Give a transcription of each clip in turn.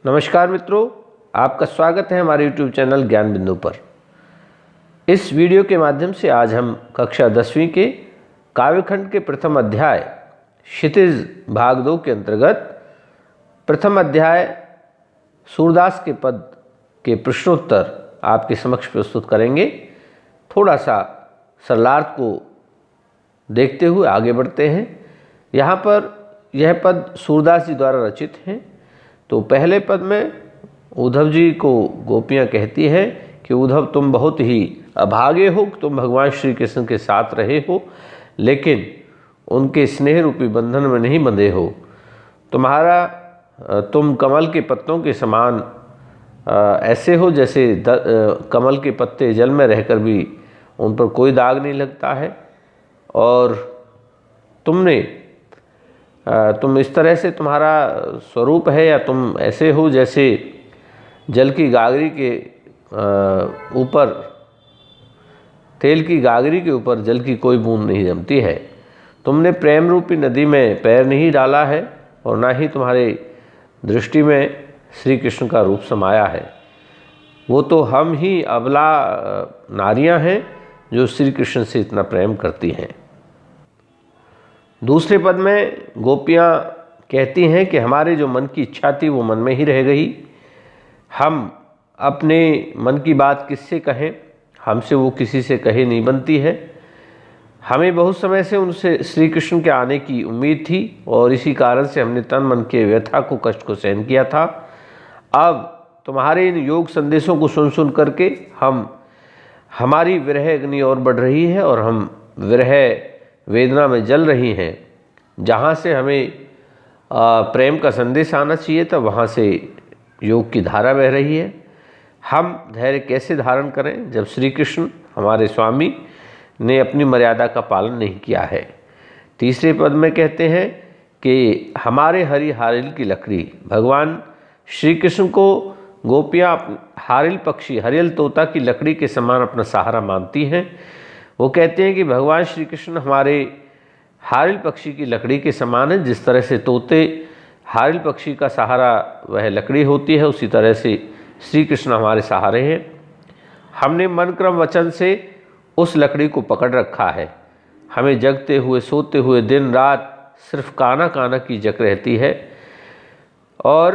नमस्कार मित्रों, आपका स्वागत है हमारे YouTube चैनल ज्ञान बिंदु पर। इस वीडियो के माध्यम से आज हम कक्षा 10वीं के काव्यखंड के प्रथम अध्याय क्षितिज भाग 2 के अंतर्गत प्रथम अध्याय सूरदास के पद के प्रश्नोत्तर आपके समक्ष प्रस्तुत करेंगे। थोड़ा सा सरलार्थ को देखते हुए आगे बढ़ते हैं। यहाँ पर यह पद सूरदास जी द्वारा रचित हैं। तो पहले पद में उद्धव जी को गोपियाँ कहती हैं कि उद्धव तुम बहुत ही अभागे हो, तुम भगवान श्री कृष्ण के साथ रहे हो लेकिन उनके स्नेह रूपी बंधन में नहीं बंधे हो। तुम कमल के पत्तों के समान ऐसे हो जैसे कमल के पत्ते जल में रहकर भी उन पर कोई दाग नहीं लगता है, और तुम इस तरह से तुम्हारा स्वरूप है, या तुम ऐसे हो जैसे जल की गागरी के ऊपर, तेल की गागरी के ऊपर जल की कोई बूंद नहीं जमती है। तुमने प्रेम रूपी नदी में पैर नहीं डाला है और ना ही तुम्हारे दृष्टि में श्री कृष्ण का रूप समाया है। वो तो हम ही अबला नारियां हैं जो श्री कृष्ण से इतना प्रेम करती हैं। दूसरे पद में गोपियाँ कहती हैं कि हमारे जो मन की इच्छा थी वो मन में ही रह गई। हम अपने मन की बात किससे कहें, हमसे वो किसी से कहे नहीं बनती है। हमें बहुत समय से उनसे श्री कृष्ण के आने की उम्मीद थी और इसी कारण से हमने तन मन के व्यथा को, कष्ट को सहन किया था। अब तुम्हारे इन योग संदेशों को सुन सुन करके हमारी विरह अग्नि और बढ़ रही है और हम विरह वेदना में जल रही हैं। जहाँ से हमें प्रेम का संदेश आना चाहिए था वहाँ से योग की धारा बह रही है। हम धैर्य कैसे धारण करें जब श्री कृष्ण हमारे स्वामी ने अपनी मर्यादा का पालन नहीं किया है। तीसरे पद में कहते हैं कि हमारे हरि हारिल की लकड़ी, भगवान श्री कृष्ण को गोपियाँ हारिल पक्षी, हरियल तोता की लकड़ी के समान अपना सहारा मानती हैं। वो कहते हैं कि भगवान श्री कृष्ण हमारे हारिल पक्षी की लकड़ी के समान है। जिस तरह से तोते हारिल पक्षी का सहारा वह लकड़ी होती है, उसी तरह से श्री कृष्ण हमारे सहारे हैं। हमने मन क्रम वचन से उस लकड़ी को पकड़ रखा है। हमें जगते हुए सोते हुए दिन रात सिर्फ काना काना की जग रहती है। और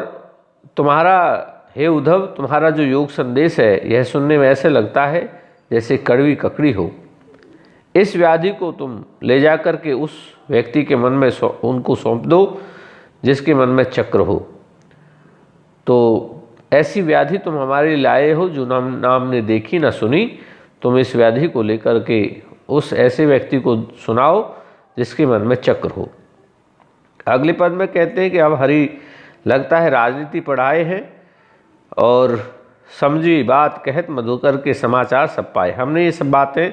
तुम्हारा, हे उद्धव, तुम्हारा जो योग संदेश है यह सुनने में ऐसे लगता है जैसे कड़वी ककड़ी हो। इस व्याधि को तुम ले जा कर के उस व्यक्ति के मन में उनको सौंप दो जिसके मन में चक्र हो। तो ऐसी व्याधि तुम हमारे लिए लाए हो जो नाम ने देखी ना सुनी। तुम इस व्याधि को लेकर के उस ऐसे व्यक्ति को सुनाओ जिसके मन में चक्र हो। अगले पद में कहते हैं कि अब हरि लगता है राजनीति पढ़ाए हैं और समझी बात कहत मधुकर के समाचार सब पाए। हमने ये सब बातें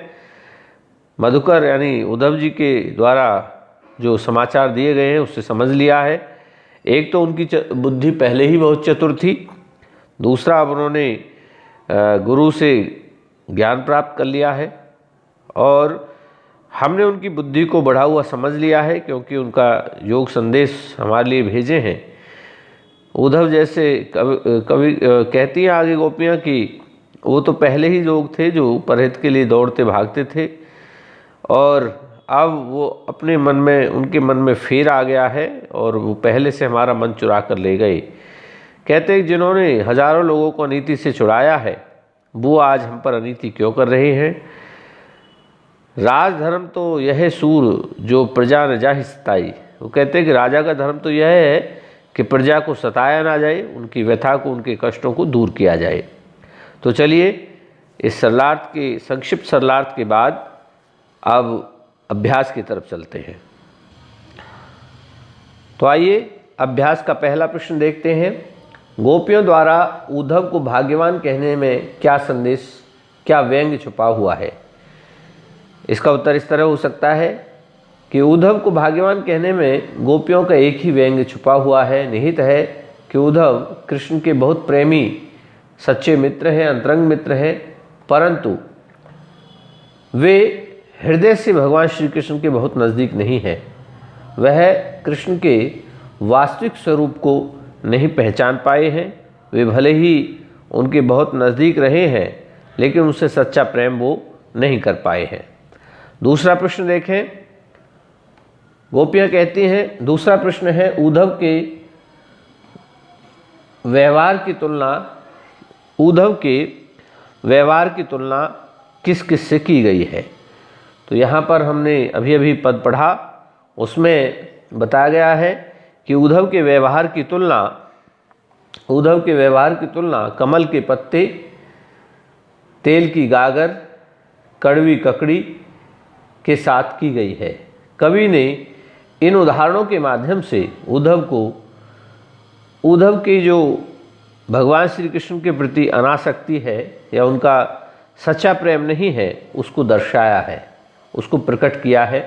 मधुकर यानी उद्धव जी के द्वारा जो समाचार दिए गए हैं उससे समझ लिया है। एक तो उनकी बुद्धि पहले ही बहुत चतुर थी, दूसरा अब उन्होंने गुरु से ज्ञान प्राप्त कर लिया है और हमने उनकी बुद्धि को बढ़ा हुआ समझ लिया है क्योंकि उनका योग संदेश हमारे लिए भेजे हैं। उद्धव जैसे कवि कहती हैं आगे गोपियाँ कि वो तो पहले ही लोग थे जो परहित के लिए दौड़ते भागते थे और अब वो अपने मन में, उनके मन में फेर आ गया है और वो पहले से हमारा मन चुरा कर ले गए। कहते हैं जिन्होंने हजारों लोगों को अनीति से छुड़ाया है वो आज हम पर अनीति क्यों कर रहे हैं। राजधर्म तो यह सूर जो प्रजा न जाहि सताई। वो कहते हैं कि राजा का धर्म तो यह है कि प्रजा को सताया ना जाए, उनकी व्यथा को, उनके कष्टों को दूर किया जाए। तो चलिए इस सरलार्थ के, संक्षिप्त सरलार्थ के बाद अब अभ्यास की तरफ चलते हैं। तो आइए अभ्यास का पहला प्रश्न देखते हैं। गोपियों द्वारा उद्धव को भाग्यवान कहने में क्या संदेश, क्या व्यंग्य छुपा हुआ है। इसका उत्तर इस तरह हो सकता है कि उद्धव को भाग्यवान कहने में गोपियों का एक ही व्यंग्य छुपा हुआ है, निहित है कि उद्धव कृष्ण के बहुत प्रेमी सच्चे मित्र हैं, अंतरंग मित्र हैं, परंतु वे हृदय से भगवान श्री कृष्ण के बहुत नज़दीक नहीं है। वह कृष्ण के वास्तविक स्वरूप को नहीं पहचान पाए हैं वे भले ही उनके बहुत नज़दीक रहे हैं, लेकिन उनसे सच्चा प्रेम वो नहीं कर पाए हैं। दूसरा प्रश्न देखें। गोपियाँ कहती हैं, दूसरा प्रश्न है, उद्धव के व्यवहार की तुलना किस किस से की गई है। तो यहाँ पर हमने अभी अभी पद पढ़ा, उसमें बताया गया है कि उद्धव के व्यवहार की तुलना कमल के पत्ते, तेल की गागर, कड़वी ककड़ी के साथ की गई है। कवि ने इन उदाहरणों के माध्यम से उद्धव की जो भगवान श्री कृष्ण के प्रति अनासक्ति है या उनका सच्चा प्रेम नहीं है, उसको दर्शाया है, उसको प्रकट किया है।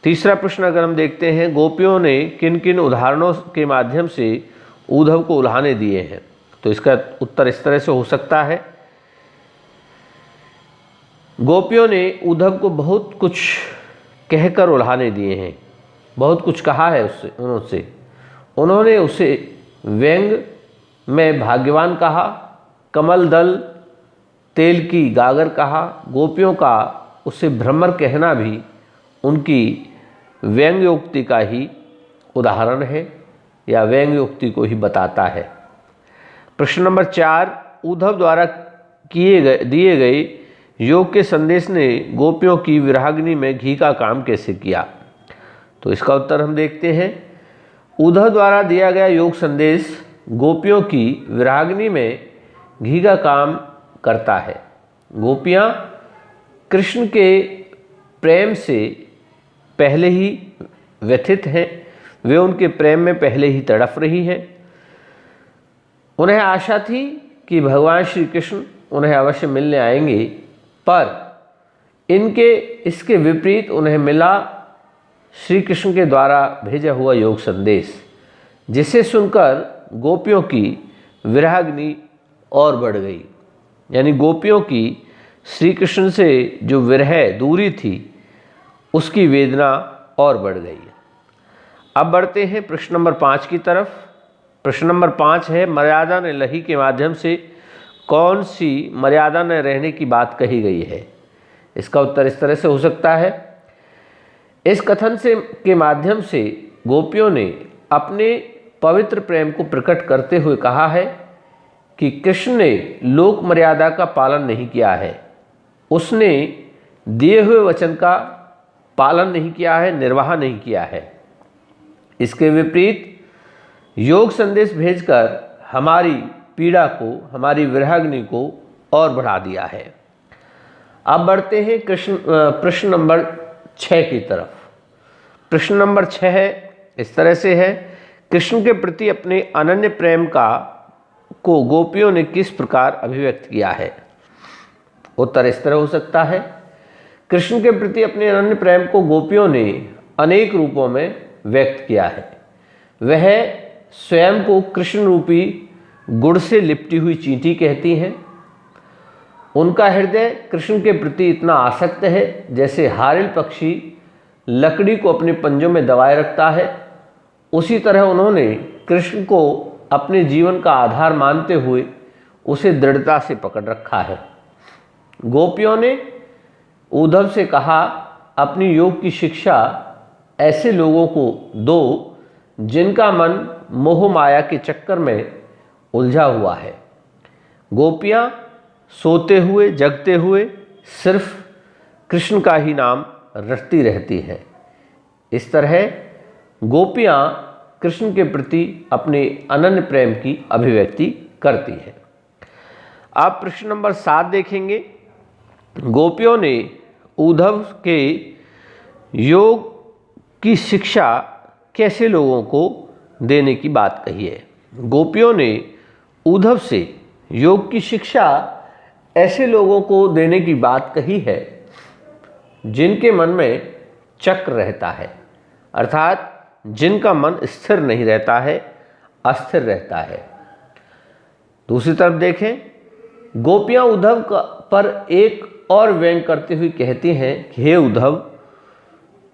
तीसरा प्रश्न अगर हम देखते हैं, गोपियों ने किन किन उदाहरणों के माध्यम से उद्धव को उल्हाने दिए हैं। तो इसका उत्तर इस तरह से हो सकता है, गोपियों ने उद्धव को बहुत कुछ कहकर उल्हाने दिए हैं, बहुत कुछ कहा है उनसे। उन्होंने उसे व्यंग में भाग्यवान कहा, कमल दल, तेल की गागर कहा। गोपियों का उसे भ्रमर कहना भी उनकी व्यंग्योक्ति का ही उदाहरण है या व्यंग्योक्ति को ही बताता है। प्रश्न नंबर 4, उद्धव द्वारा दिए गए योग के संदेश ने गोपियों की विराग्नि में घी का काम कैसे किया। तो इसका उत्तर हम देखते हैं। उद्धव द्वारा दिया गया योग संदेश गोपियों की विराग्नि में घी का काम करता है। गोपियाँ कृष्ण के प्रेम से पहले ही व्यथित हैं, वे उनके प्रेम में पहले ही तड़प रही हैं। उन्हें आशा थी कि भगवान श्री कृष्ण उन्हें अवश्य मिलने आएंगे, पर इसके विपरीत उन्हें मिला श्री कृष्ण के द्वारा भेजा हुआ योग संदेश, जिसे सुनकर गोपियों की विरहाग्नि और बढ़ गई। यानी गोपियों की श्री कृष्ण से जो विरह दूरी थी, उसकी वेदना और बढ़ गई। अब बढ़ते हैं प्रश्न नंबर 5 की तरफ। प्रश्न नंबर 5 है, मर्यादा न लही के माध्यम से कौन सी मर्यादा न रहने की बात कही गई है। इसका उत्तर इस तरह से हो सकता है, इस कथन के माध्यम से गोपियों ने अपने पवित्र प्रेम को प्रकट करते हुए कहा है कि कृष्ण ने लोक मर्यादा का पालन नहीं किया है, उसने दिए हुए वचन का पालन नहीं किया है, निर्वाह नहीं किया है। इसके विपरीत योग संदेश भेजकर हमारी पीड़ा को, हमारी विरहाग्नि को और बढ़ा दिया है। अब बढ़ते हैं प्रश्न नंबर 6 की तरफ। प्रश्न नंबर 6 इस तरह से है, कृष्ण के प्रति अपने अनन्य प्रेम को गोपियों ने किस प्रकार अभिव्यक्त किया है। उत्तर इस तरह हो सकता है, कृष्ण के प्रति अपने अनन्य प्रेम को गोपियों ने अनेक रूपों में व्यक्त किया है। वह स्वयं को कृष्ण रूपी गुड़ से लिपटी हुई चींटी कहती हैं। उनका हृदय कृष्ण के प्रति इतना आसक्त है जैसे हारिल पक्षी लकड़ी को अपने पंजों में दबाए रखता है। उसी तरह उन्होंने कृष्ण को अपने जीवन का आधार मानते हुए उसे दृढ़ता से पकड़ रखा है। गोपियों ने उद्धव से कहा, अपनी योग की शिक्षा ऐसे लोगों को दो जिनका मन मोह माया के चक्कर में उलझा हुआ है। गोपियाँ सोते हुए जगते हुए सिर्फ कृष्ण का ही नाम रटती रहती हैं। इस तरह गोपियाँ कृष्ण के प्रति अपने अनन्य प्रेम की अभिव्यक्ति करती हैं। आप प्रश्न नंबर 7 देखेंगे। गोपियों ने उद्धव के योग की शिक्षा कैसे लोगों को देने की बात कही है। गोपियों ने उद्धव से योग की शिक्षा ऐसे लोगों को देने की बात कही है जिनके मन में चक्र रहता है, अर्थात जिनका मन स्थिर नहीं रहता है, अस्थिर रहता है। दूसरी तरफ देखें, गोपियाँ उद्धव पर एक और व्यंग करते हुए कहती हैं कि हे उद्धव,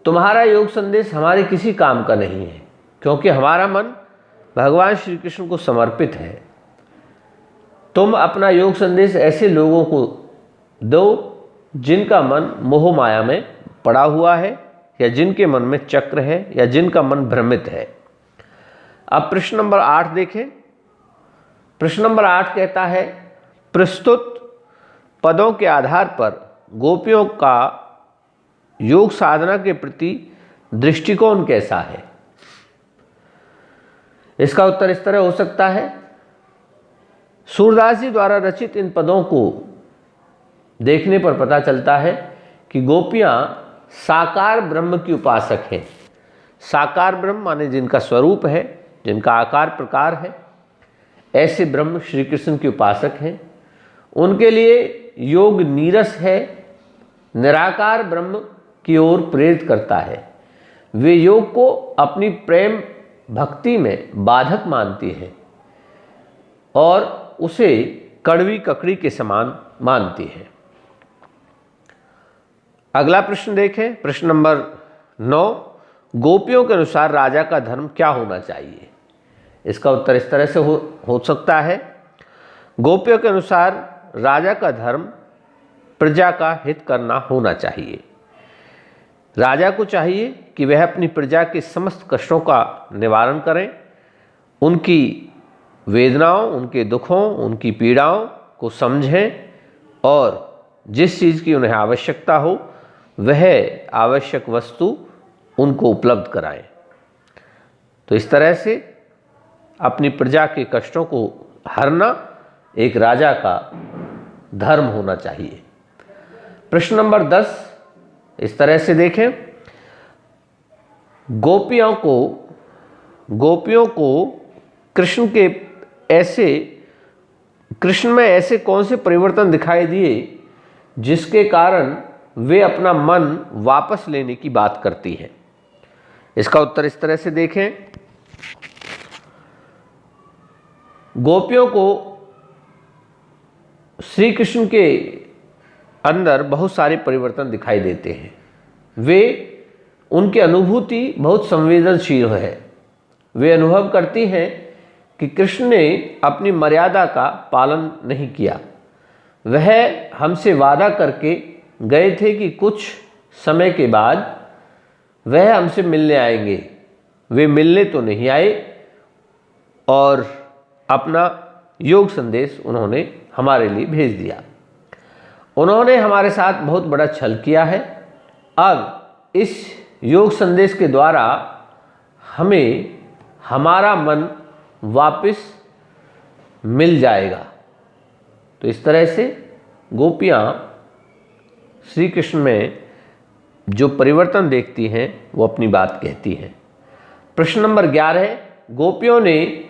तुम्हारा योग संदेश हमारे किसी काम का नहीं है, क्योंकि हमारा मन भगवान श्री कृष्ण को समर्पित है। तुम अपना योग संदेश ऐसे लोगों को दो जिनका मन मोह माया में पड़ा हुआ है, या जिनके मन में चक्र है, या जिनका मन भ्रमित है। अब प्रश्न नंबर 8 देखें। प्रश्न नंबर 8 कहता है, प्रस्तुत पदों के आधार पर गोपियों का योग साधना के प्रति दृष्टिकोण कैसा है। इसका उत्तर इस तरह हो सकता है, सूरदास जी द्वारा रचित इन पदों को देखने पर पता चलता है कि गोपियां साकार ब्रह्म की उपासक हैं। साकार ब्रह्म माने जिनका स्वरूप है, जिनका आकार प्रकार है, ऐसे ब्रह्म श्री कृष्ण के उपासक हैं। उनके लिए योग नीरस है, निराकार ब्रह्म की ओर प्रेरित करता है। वे योग को अपनी प्रेम भक्ति में बाधक मानती हैं और उसे कड़वी ककड़ी के समान मानती है। अगला प्रश्न देखें, प्रश्न नंबर 9, गोपियों के अनुसार राजा का धर्म क्या होना चाहिए। इसका उत्तर इस तरह से हो सकता है, गोपियों के अनुसार राजा का धर्म प्रजा का हित करना होना चाहिए। राजा को चाहिए कि वह अपनी प्रजा के समस्त कष्टों का निवारण करें, उनकी वेदनाओं, उनके दुखों, उनकी पीड़ाओं को समझें और जिस चीज़ की उन्हें आवश्यकता हो वह आवश्यक वस्तु उनको उपलब्ध कराएं। तो इस तरह से अपनी प्रजा के कष्टों को हरना एक राजा का धर्म होना चाहिए। प्रश्न नंबर 10 इस तरह से देखें, गोपियों को कृष्ण में ऐसे कौन से परिवर्तन दिखाई दिए जिसके कारण वे अपना मन वापस लेने की बात करती हैं। इसका उत्तर इस तरह से देखें, गोपियों को श्री कृष्ण के अंदर बहुत सारे परिवर्तन दिखाई देते हैं। उनकी अनुभूति बहुत संवेदनशील है। वे अनुभव करती हैं कि कृष्ण ने अपनी मर्यादा का पालन नहीं किया। वह हमसे वादा करके गए थे कि कुछ समय के बाद वह हमसे मिलने आएंगे। वे मिलने तो नहीं आए और अपना योग संदेश उन्होंने हमारे लिए भेज दिया। उन्होंने हमारे साथ बहुत बड़ा छल किया है। अब इस योग संदेश के द्वारा हमें हमारा मन वापस मिल जाएगा। तो इस तरह से गोपियाँ श्री कृष्ण में जो परिवर्तन देखती हैं वो अपनी बात कहती हैं। प्रश्न नंबर 11, गोपियों ने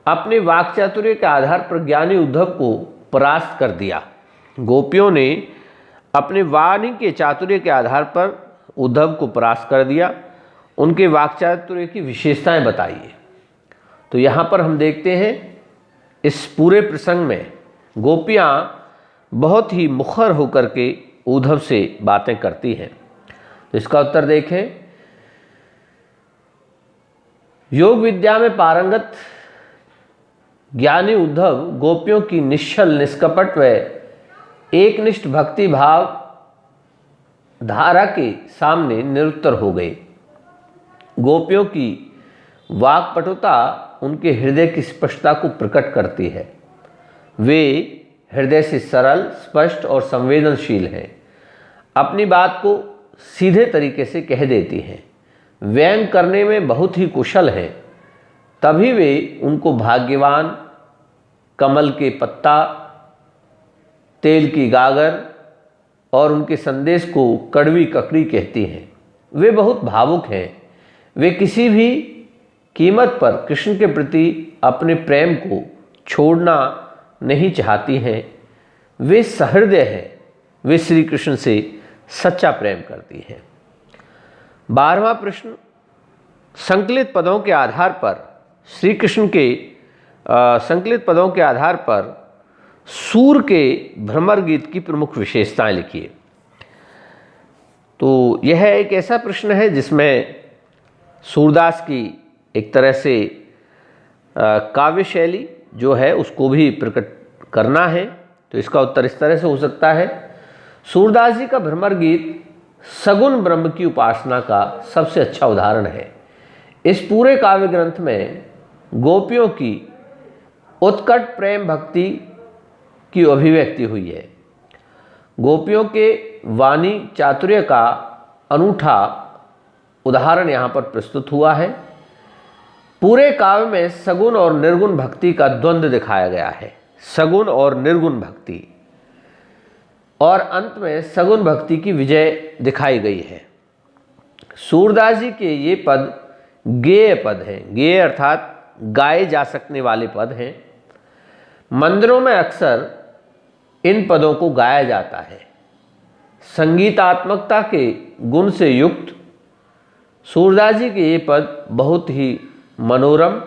अपने वाक् चातुर्य के आधार पर ज्ञानी उद्धव को परास्त कर दिया। गोपियों ने अपने वाणी के चातुर्य के आधार पर उद्धव को परास्त कर दिया। उनके वाक् चातुर्य की विशेषताएं बताइए। तो यहाँ पर हम देखते हैं इस पूरे प्रसंग में गोपियाँ बहुत ही मुखर होकर के उद्धव से बातें करती हैं। तो इसका उत्तर देखें, योग विद्या में पारंगत ज्ञानी उद्धव गोपियों की निश्चल, निष्कपट व एकनिष्ठ भक्ति भाव धारा के सामने निरुत्तर हो गए। गोपियों की वाक्पटुता उनके हृदय की स्पष्टता को प्रकट करती है। वे हृदय से सरल, स्पष्ट और संवेदनशील हैं। अपनी बात को सीधे तरीके से कह देती हैं। व्यंग करने में बहुत ही कुशल हैं। तभी वे उनको भाग्यवान, कमल के पत्ता, तेल की गागर और उनके संदेश को कड़वी ककड़ी कहती हैं। वे बहुत भावुक हैं। वे किसी भी कीमत पर कृष्ण के प्रति अपने प्रेम को छोड़ना नहीं चाहती हैं। वे सहृदय हैं। वे श्री कृष्ण से सच्चा प्रेम करती हैं। 12वां प्रश्न, संकलित पदों के आधार पर श्री कृष्ण के संकलित पदों के आधार पर सूर के भ्रमर गीत की प्रमुख विशेषताएं लिखिए। तो यह एक ऐसा प्रश्न है जिसमें सूरदास की एक तरह से काव्य शैली जो है उसको भी प्रकट करना है तो इसका उत्तर इस तरह से हो सकता है। सूरदास जी का भ्रमर गीत सगुण ब्रह्म की उपासना का सबसे अच्छा उदाहरण है। इस पूरे काव्य ग्रंथ में गोपियों की उत्कट प्रेम भक्ति की अभिव्यक्ति हुई है। गोपियों के वाणी चातुर्य का अनूठा उदाहरण यहाँ पर प्रस्तुत हुआ है। पूरे काव्य में सगुण और निर्गुण भक्ति का द्वंद्व दिखाया गया है, सगुण और निर्गुण भक्ति, और अंत में सगुण भक्ति की विजय दिखाई गई है। सूरदास जी के ये पद गेय पद हैं, गेय अर्थात गाए जा सकने वाले पद हैं। मंदिरों में अक्सर इन पदों को गाया जाता है। संगीतात्मकता के गुण से युक्त सूरदास जी के ये पद बहुत ही मनोरम,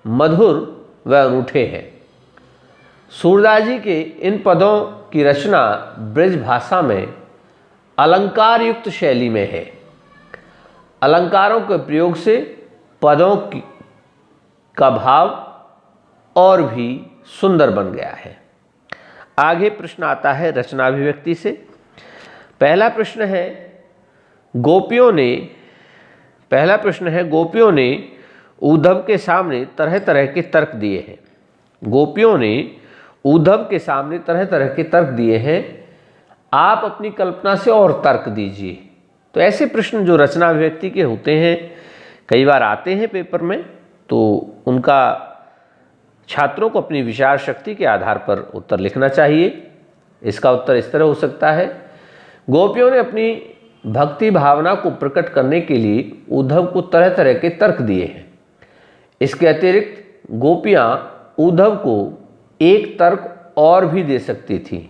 मधुर व अनूठे हैं। सूरदास जी के इन पदों की रचना ब्रज भाषा में अलंकार युक्त शैली में है। अलंकारों के प्रयोग से पदों का भाव और भी सुंदर बन गया है। आगे प्रश्न आता है रचनाभिव्यक्ति से। पहला प्रश्न है गोपियों ने उद्धव के सामने तरह तरह के तर्क दिए हैं। गोपियों ने उद्धव के सामने तरह तरह के तर्क दिए हैं, आप अपनी कल्पना से और तर्क दीजिए। तो ऐसे प्रश्न जो रचनाभिव्यक्ति के होते हैं, कई बार आते हैं पेपर में, तो उनका छात्रों को अपनी विचार शक्ति के आधार पर उत्तर लिखना चाहिए। इसका उत्तर इस तरह हो सकता है। गोपियों ने अपनी भक्ति भावना को प्रकट करने के लिए उद्धव को तरह तरह के तर्क दिए हैं। इसके अतिरिक्त गोपियाँ उद्धव को एक तर्क और भी दे सकती थी।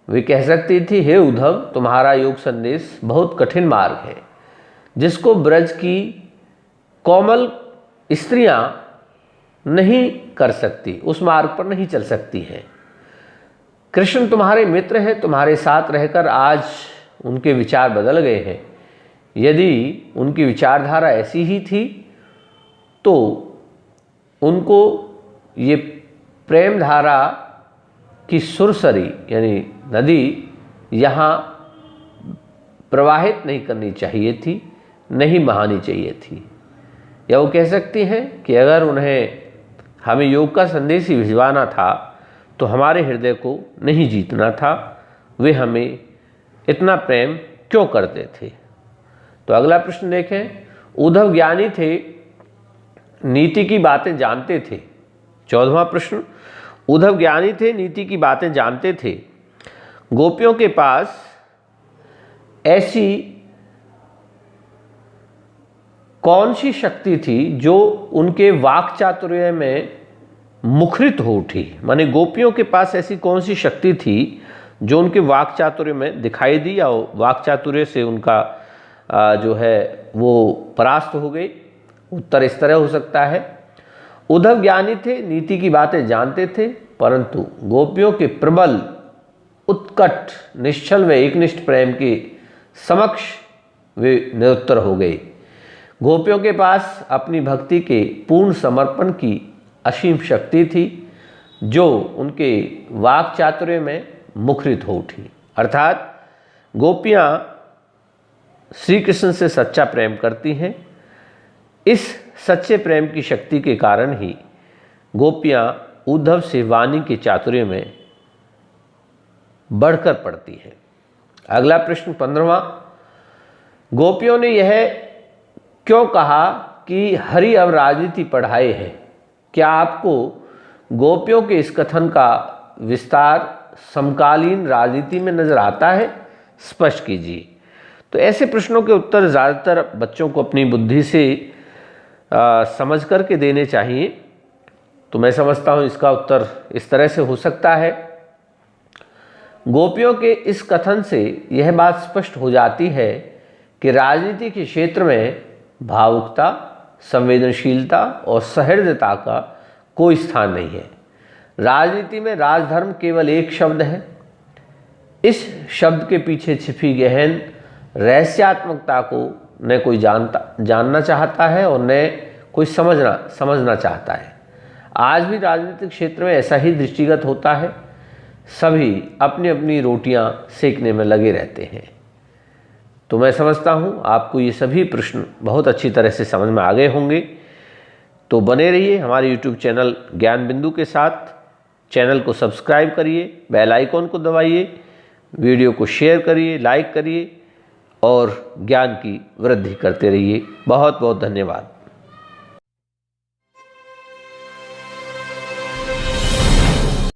वे कह सकती थी, हे उद्धव, तुम्हारा योग संदेश बहुत कठिन मार्ग है, जिसको ब्रज की कोमल स्त्रियां नहीं कर सकती, उस मार्ग पर नहीं चल सकती हैं। कृष्ण तुम्हारे मित्र हैं, तुम्हारे साथ रहकर आज उनके विचार बदल गए हैं। यदि उनकी विचारधारा ऐसी ही थी तो उनको ये प्रेम धारा की सुरसरी यानी नदी यहाँ प्रवाहित नहीं करनी चाहिए थी, नहीं बहानी चाहिए थी। या वो कह सकती हैं कि अगर उन्हें हमें योग का संदेश ही भिजवाना था तो हमारे हृदय को नहीं जीतना था, वे हमें इतना प्रेम क्यों करते थे। तो अगला प्रश्न देखें। उद्धव ज्ञानी थे, नीति की बातें जानते थे। 14वां प्रश्न, उद्धव ज्ञानी थे, नीति की बातें जानते थे। गोपियों के पास ऐसी कौन सी शक्ति थी जो उनके वाक चातुर्य में मुखरित हो उठी। माने गोपियों के पास ऐसी कौन सी शक्ति थी जो उनके वाक चातुर्य में दिखाई दी या वाक चातुर्य से उनका जो है वो परास्त हो गई। उत्तर इस तरह हो सकता है। उद्धव ज्ञानी थे, नीति की बातें जानते थे, परंतु गोपियों के प्रबल, उत्कट, निश्चल व एकनिष्ठ प्रेम के समक्ष वे निरुत्तर हो गए। गोपियों के पास अपनी भक्ति के पूर्ण समर्पण की असीम शक्ति थी जो उनके वाक चातुर्य में मुखरित हो उठी। अर्थात गोपियाँ श्री कृष्ण से सच्चा प्रेम करती हैं। इस सच्चे प्रेम की शक्ति के कारण ही गोपियाँ उद्धव से वाणी के चातुर्य में बढ़कर पड़ती हैं। अगला प्रश्न 15वां। गोपियों ने यह क्यों कहा कि हरि अब राजनीति पढ़ाए है। क्या आपको गोपियों के इस कथन का विस्तार समकालीन राजनीति में नजर आता है? स्पष्ट कीजिए। तो ऐसे प्रश्नों के उत्तर ज़्यादातर बच्चों को अपनी बुद्धि से समझ करके देने चाहिए। तो मैं समझता हूँ इसका उत्तर इस तरह से हो सकता है। गोपियों के इस कथन से यह बात स्पष्ट हो जाती है कि राजनीति के क्षेत्र में भावुकता, संवेदनशीलता और सहृदयता का कोई स्थान नहीं है। राजनीति में राजधर्म केवल एक शब्द है। इस शब्द के पीछे छिपी गहन रहस्यात्मकता को न कोई जानना चाहता है और न कोई समझना चाहता है। आज भी राजनीतिक क्षेत्र में ऐसा ही दृष्टिगत होता है, सभी अपनी अपनी रोटियां सेकने में लगे रहते हैं। तो मैं समझता हूँ आपको ये सभी प्रश्न बहुत अच्छी तरह से समझ में आ गए होंगे। तो बने रहिए हमारे YouTube चैनल ज्ञान बिंदु के साथ। चैनल को सब्सक्राइब करिए, बेल आइकॉन को दबाइए, वीडियो को शेयर करिए, लाइक करिए और ज्ञान की वृद्धि करते रहिए। बहुत बहुत धन्यवाद।